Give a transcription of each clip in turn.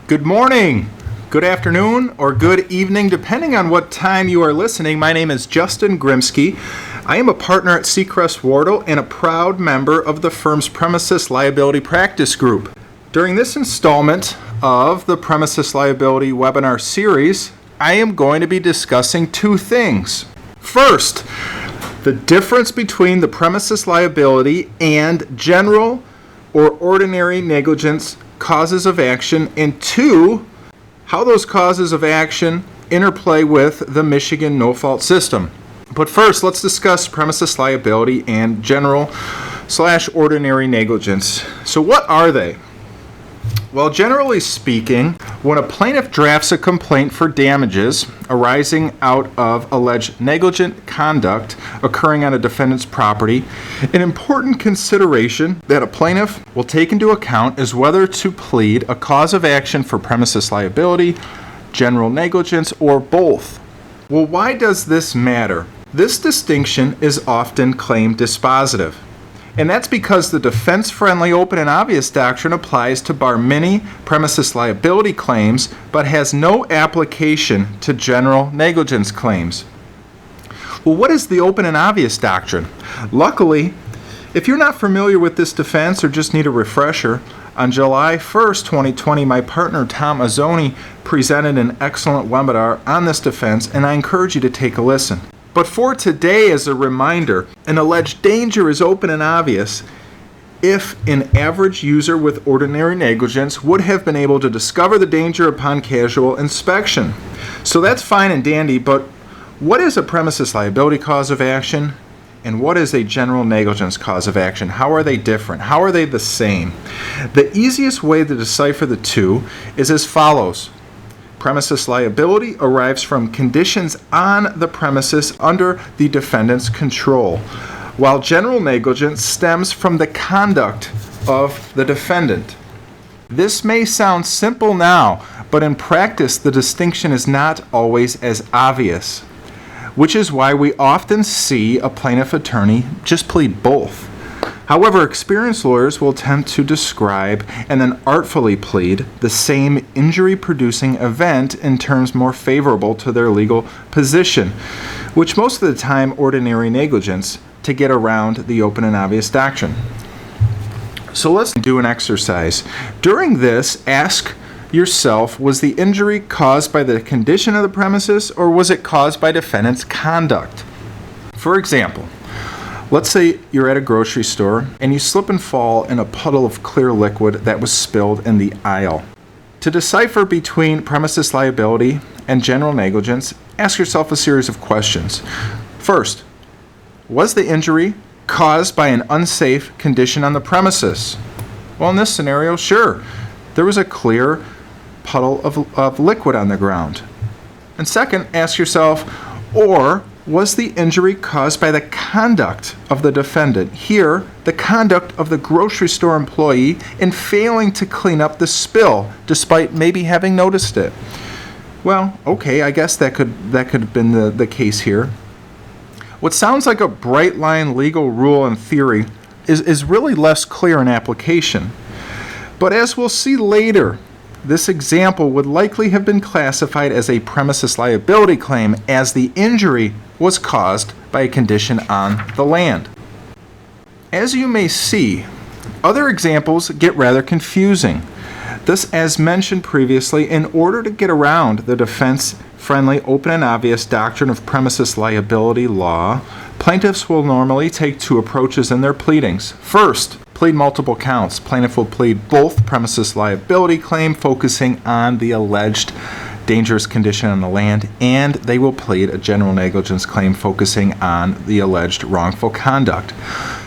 Good morning, good afternoon, or good evening, depending on what time you are listening. My name is Justin Grimsky. I am a partner at Seacrest Wardle and a proud member of the firm's Premises Liability Practice Group. During this installment of the Premises Liability webinar series, I am going to be discussing two things. First, the difference between the premises liability and general or ordinary negligence causes of action, and two, how those causes of action interplay with the Michigan no-fault system. But first, let's discuss premises liability and general/ordinary negligence. So what are they? Well, generally speaking, when a plaintiff drafts a complaint for damages arising out of alleged negligent conduct occurring on a defendant's property, an important consideration that a plaintiff will take into account is whether to plead a cause of action for premises liability, general negligence, or both. Well, why does this matter? This distinction is often claimed dispositive. And that's because the defense-friendly open and obvious doctrine applies to bar many premises liability claims, but has no application to general negligence claims. Well, what is the open and obvious doctrine? Luckily, if you're not familiar with this defense or just need a refresher, on July 1st, 2020, my partner Tom Azzoni presented an excellent webinar on this defense, and I encourage you to take a listen. But for today, as a reminder, an alleged danger is open and obvious if an average user with ordinary negligence would have been able to discover the danger upon casual inspection. So that's fine and dandy, but what is a premises liability cause of action and what is a general negligence cause of action? How are they different? How are they the same? The easiest way to decipher the two is as follows. Premises liability arrives from conditions on the premises under the defendant's control, while general negligence stems from the conduct of the defendant. This may sound simple now, but in practice the distinction is not always as obvious, which is why we often see a plaintiff attorney just plead both. However, experienced lawyers will attempt to describe and then artfully plead the same injury-producing event in terms more favorable to their legal position, which most of the time ordinary negligence, to get around the open and obvious doctrine. So let's do an exercise. During this, ask yourself, was the injury caused by the condition of the premises or was it caused by defendant's conduct? For example, let's say you're at a grocery store and you slip and fall in a puddle of clear liquid that was spilled in the aisle. To decipher between premises liability and general negligence, ask yourself a series of questions. First, was the injury caused by an unsafe condition on the premises? Well, in this scenario, sure. There was a clear puddle of liquid on the ground. And second, ask yourself, or was the injury caused by the conduct of the defendant? Here, the conduct of the grocery store employee in failing to clean up the spill, despite maybe having noticed it. Well, okay, I guess that could have been the case here. What sounds like a bright line legal rule in theory is really less clear in application. But as we'll see later, this example would likely have been classified as a premises liability claim as the injury was caused by a condition on the land. As you may see, other examples get rather confusing. Thus, as mentioned previously, in order to get around the defense-friendly open and obvious doctrine of premises liability law, plaintiffs will normally take two approaches in their pleadings. First, plead multiple counts. Plaintiff will plead both premises liability claim focusing on the alleged dangerous condition on the land, and they will plead a general negligence claim focusing on the alleged wrongful conduct.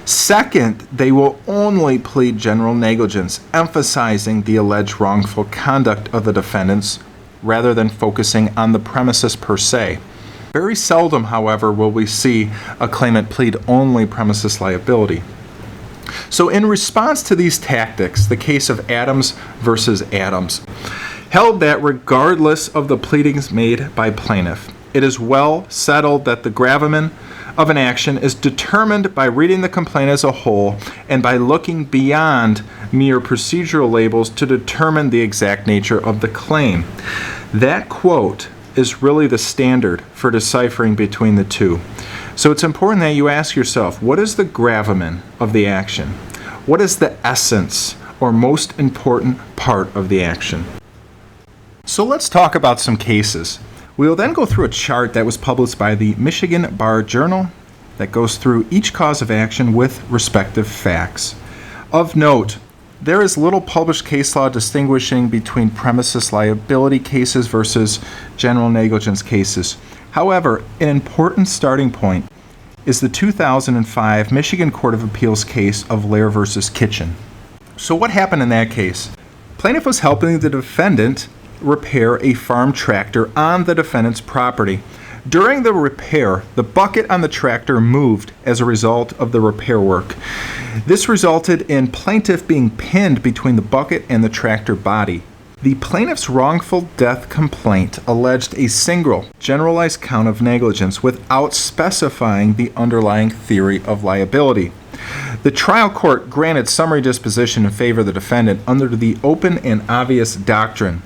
Second, they will only plead general negligence, emphasizing the alleged wrongful conduct of the defendants rather than focusing on the premises per se. Very seldom, however, will we see a claimant plead only premises liability. So in response to these tactics, the case of Adams versus Adams held that regardless of the pleadings made by plaintiff, it is well settled that the gravamen of an action is determined by reading the complaint as a whole and by looking beyond mere procedural labels to determine the exact nature of the claim. That quote is really the standard for deciphering between the two. So it's important that you ask yourself, what is the gravamen of the action? What is the essence or most important part of the action? So let's talk about some cases. We will then go through a chart that was published by the Michigan Bar Journal that goes through each cause of action with respective facts. Of note, there is little published case law distinguishing between premises liability cases versus general negligence cases. However, an important starting point is the 2005 Michigan Court of Appeals case of Laier versus Kitchen. So what happened in that case? Plaintiff was helping the defendant repair a farm tractor on the defendant's property. During the repair, the bucket on the tractor moved as a result of the repair work. This resulted in plaintiff being pinned between the bucket and the tractor body. The plaintiff's wrongful death complaint alleged a single, generalized count of negligence without specifying the underlying theory of liability. The trial court granted summary disposition in favor of the defendant under the open and obvious doctrine.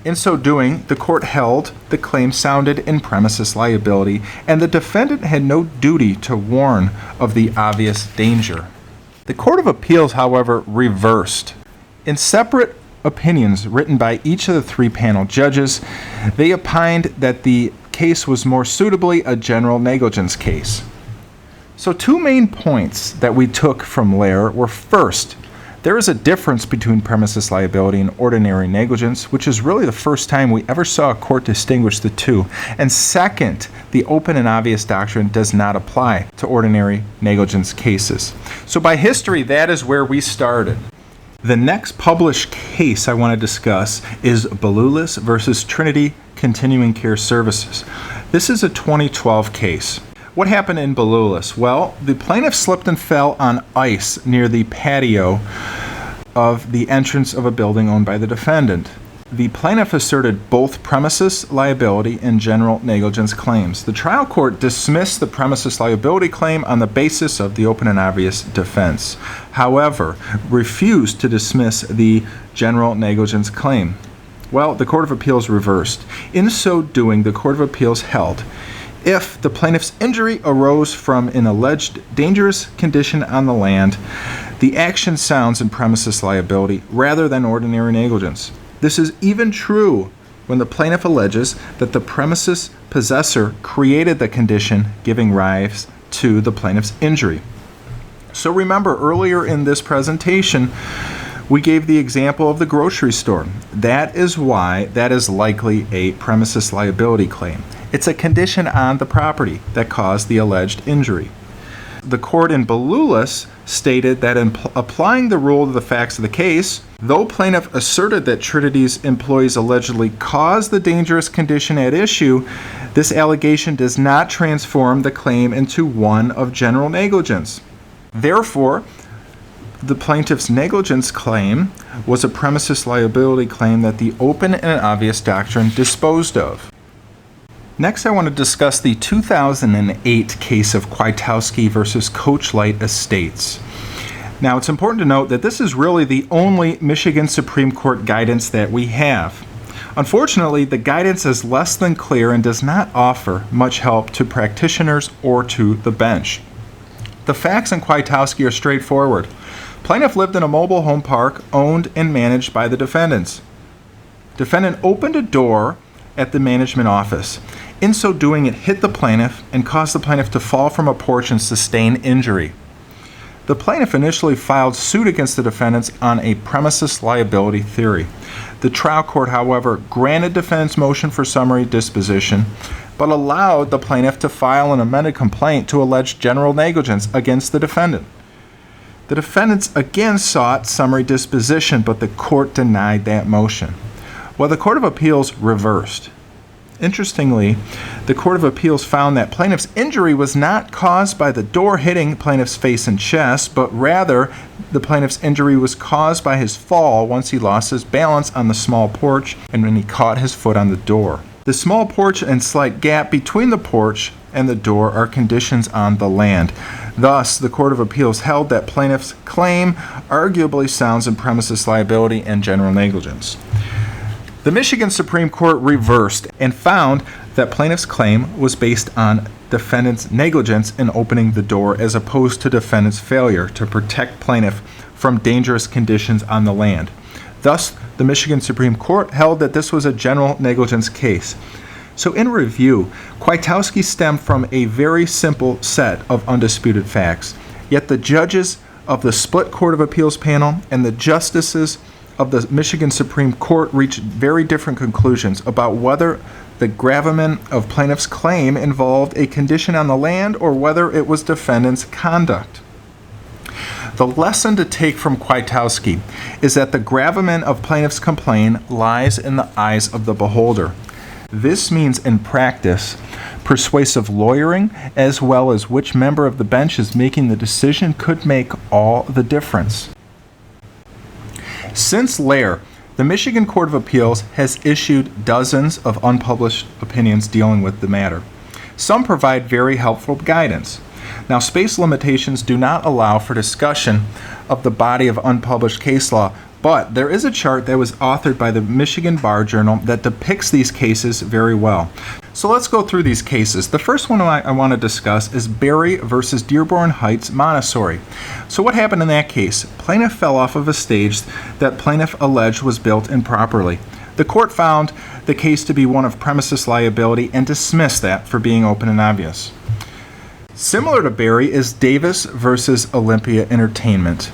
In so doing, the court held the claim sounded in premises liability, and the defendant had no duty to warn of the obvious danger. The Court of Appeals, however, reversed. In separate opinions written by each of the three panel judges, they opined that the case was more suitably a general negligence case. So two main points that we took from Laier were, first, there is a difference between premises liability and ordinary negligence, which is really the first time we ever saw a court distinguish the two. And second, the open and obvious doctrine does not apply to ordinary negligence cases. So by history, that is where we started. The next published case I want to discuss is Buhalis versus Trinity Continuing Care Services. This is a 2012 case. What happened in Buhalis? Well, the plaintiff slipped and fell on ice near the patio of the entrance of a building owned by the defendant. The plaintiff asserted both premises liability and general negligence claims. The trial court dismissed the premises liability claim on the basis of the open and obvious defense. However, refused to dismiss the general negligence claim. Well, the Court of Appeals reversed. In so doing, the Court of Appeals held, if the plaintiff's injury arose from an alleged dangerous condition on the land, the action sounds in premises liability rather than ordinary negligence. This is even true when the plaintiff alleges that the premises possessor created the condition giving rise to the plaintiff's injury. So remember, earlier in this presentation, we gave the example of the grocery store. That is why that is likely a premises liability claim. It's a condition on the property that caused the alleged injury. The court in Buhalis stated that in applying the rule to the facts of the case, though plaintiff asserted that Trinity's employees allegedly caused the dangerous condition at issue, this allegation does not transform the claim into one of general negligence. Therefore, the plaintiff's negligence claim was a premises liability claim that the open and obvious doctrine disposed of. Next, I want to discuss the 2008 case of Kwiatowski versus Coachlight Estates. Now, it's important to note that this is really the only Michigan Supreme Court guidance that we have. Unfortunately, the guidance is less than clear and does not offer much help to practitioners or to the bench. The facts in Kwiatowski are straightforward. Plaintiff lived in a mobile home park owned and managed by the defendants. Defendant opened a door at the management office. In so doing, it hit the plaintiff and caused the plaintiff to fall from a porch and sustain injury. The plaintiff initially filed suit against the defendants on a premises liability theory. The trial court, however, granted defendant's motion for summary disposition, but allowed the plaintiff to file an amended complaint to allege general negligence against the defendant. The defendants again sought summary disposition, but the court denied that motion. Well, the Court of Appeals reversed. Interestingly, the Court of Appeals found that plaintiff's injury was not caused by the door hitting plaintiff's face and chest, but rather the plaintiff's injury was caused by his fall once he lost his balance on the small porch and when he caught his foot on the door. The small porch and slight gap between the porch and the door are conditions on the land. Thus, the Court of Appeals held that plaintiff's claim arguably sounds in premises liability and general negligence. The Michigan Supreme Court reversed and found that plaintiff's claim was based on defendant's negligence in opening the door as opposed to defendant's failure to protect plaintiff from dangerous conditions on the land. Thus, the Michigan Supreme Court held that this was a general negligence case. So in review, Kwiatowski stemmed from a very simple set of undisputed facts, yet the judges of the split Court of Appeals panel and the justices of the Michigan Supreme Court reached very different conclusions about whether the gravamen of plaintiff's claim involved a condition on the land or whether it was defendant's conduct. The lesson to take from Kwiatowski is that the gravamen of plaintiff's complaint lies in the eyes of the beholder. This means, in practice, persuasive lawyering, as well as which member of the bench is making the decision, could make all the difference. Since Laier, the Michigan Court of Appeals has issued dozens of unpublished opinions dealing with the matter. Some provide very helpful guidance. Now, space limitations do not allow for discussion of the body of unpublished case law, but there is a chart that was authored by the Michigan Bar Journal that depicts these cases very well. So let's go through these cases. The first one I want to discuss is Berry versus Dearborn Heights Montessori. So what happened in that case? Plaintiff fell off of a stage that plaintiff alleged was built improperly. The court found the case to be one of premises liability and dismissed that for being open and obvious. Similar to Berry is Davis versus Olympia Entertainment.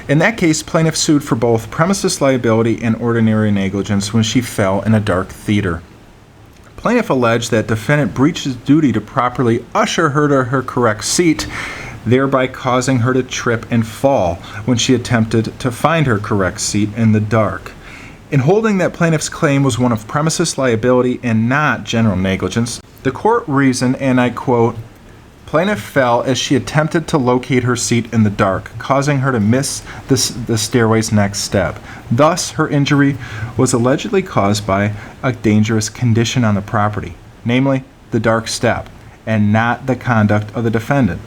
In that case, plaintiff sued for both premises liability and ordinary negligence when she fell in a dark theater. Plaintiff alleged that defendant breached his duty to properly usher her to her correct seat, thereby causing her to trip and fall when she attempted to find her correct seat in the dark. In holding that plaintiff's claim was one of premises liability and not general negligence, the court reasoned, and I quote, "Plaintiff fell as she attempted to locate her seat in the dark, causing her to miss the stairway's next step. Thus, her injury was allegedly caused by a dangerous condition on the property, namely the dark step, and not the conduct of the defendant."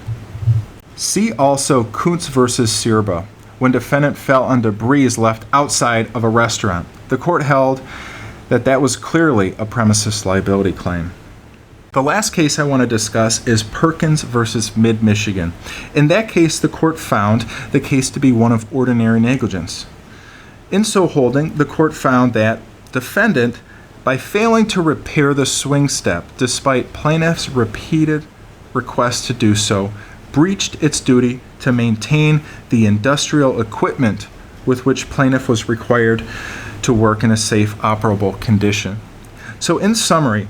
See also Cont versus Sirba, when defendant fell on debris left outside of a restaurant. The court held that that was clearly a premises liability claim. The last case I want to discuss is Perkins versus Mid-Michigan. In that case, the court found the case to be one of ordinary negligence. In so holding, the court found that defendant, by failing to repair the swing step despite plaintiff's repeated requests to do so, breached its duty to maintain the industrial equipment with which plaintiff was required to work in a safe, operable condition. So in summary,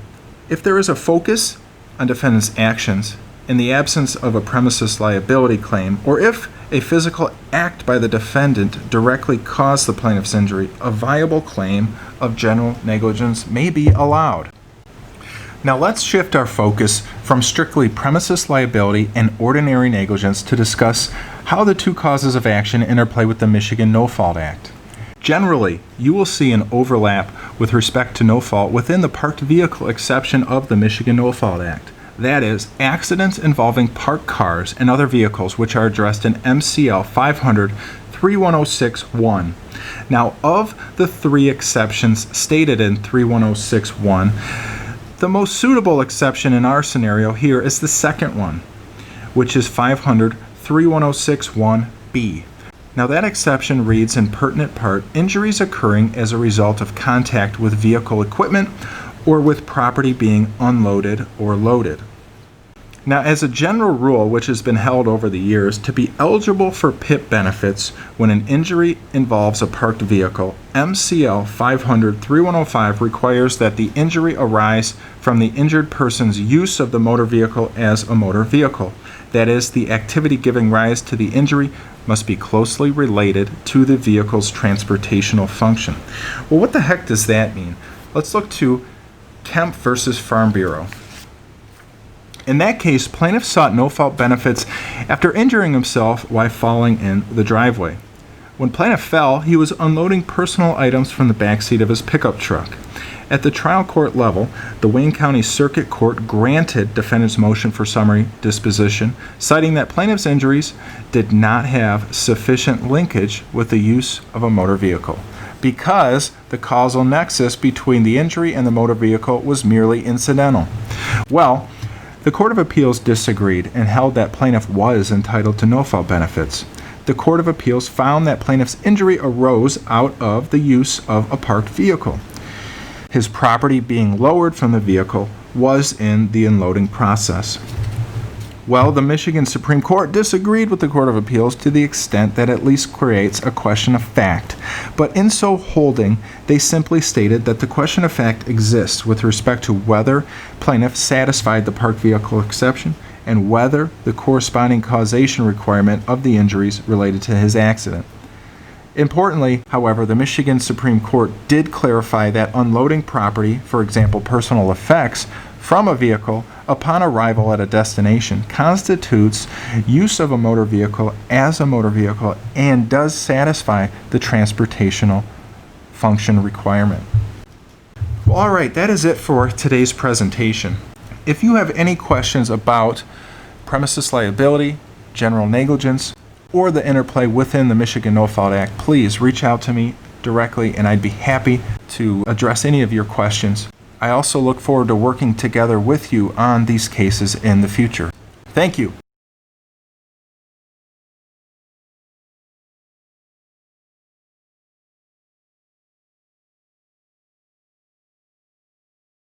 if there is a focus on defendant's actions in the absence of a premises liability claim, or if a physical act by the defendant directly caused the plaintiff's injury, a viable claim of general negligence may be allowed. Now let's shift our focus from strictly premises liability and ordinary negligence to discuss how the two causes of action interplay with the Michigan No-Fault Act. Generally, you will see an overlap with respect to no fault within the parked vehicle exception of the Michigan No-Fault Act. That is, accidents involving parked cars and other vehicles which are addressed in MCL 500-31061. Now, of the three exceptions stated in 31061, the most suitable exception in our scenario here is the second one, which is 500-31061B. Now that exception reads in pertinent part, injuries occurring as a result of contact with vehicle equipment or with property being unloaded or loaded. Now, as a general rule, which has been held over the years, to be eligible for PIP benefits when an injury involves a parked vehicle, MCL 500-3105 requires that the injury arise from the injured person's use of the motor vehicle as a motor vehicle. That is, the activity giving rise to the injury must be closely related to the vehicle's transportational function. Well, what the heck does that mean? Let's look to Kemp versus Farm Bureau. In that case, plaintiff sought no-fault benefits after injuring himself while falling in the driveway. When plaintiff fell, he was unloading personal items from the backseat of his pickup truck. At the trial court level, the Wayne County Circuit Court granted defendant's motion for summary disposition, citing that plaintiff's injuries did not have sufficient linkage with the use of a motor vehicle, because the causal nexus between the injury and the motor vehicle was merely incidental. Well, the Court of Appeals disagreed and held that plaintiff was entitled to no-fault benefits. The Court of Appeals found that plaintiff's injury arose out of the use of a parked vehicle. His property being lowered from the vehicle was in the unloading process. Well, the Michigan Supreme Court disagreed with the Court of Appeals to the extent that at least creates a question of fact. But in so holding, they simply stated that the question of fact exists with respect to whether plaintiff satisfied the parked vehicle exception and whether the corresponding causation requirement of the injuries related to his accident. Importantly, however, the Michigan Supreme Court did clarify that unloading property, for example, personal effects, from a vehicle upon arrival at a destination constitutes use of a motor vehicle as a motor vehicle and does satisfy the transportational function requirement. Well, all right, that is it for today's presentation. If you have any questions about premises liability, general negligence, or the interplay within the Michigan No-Fault Act, please reach out to me directly and I'd be happy to address any of your questions. I also look forward to working together with you on these cases in the future. Thank you.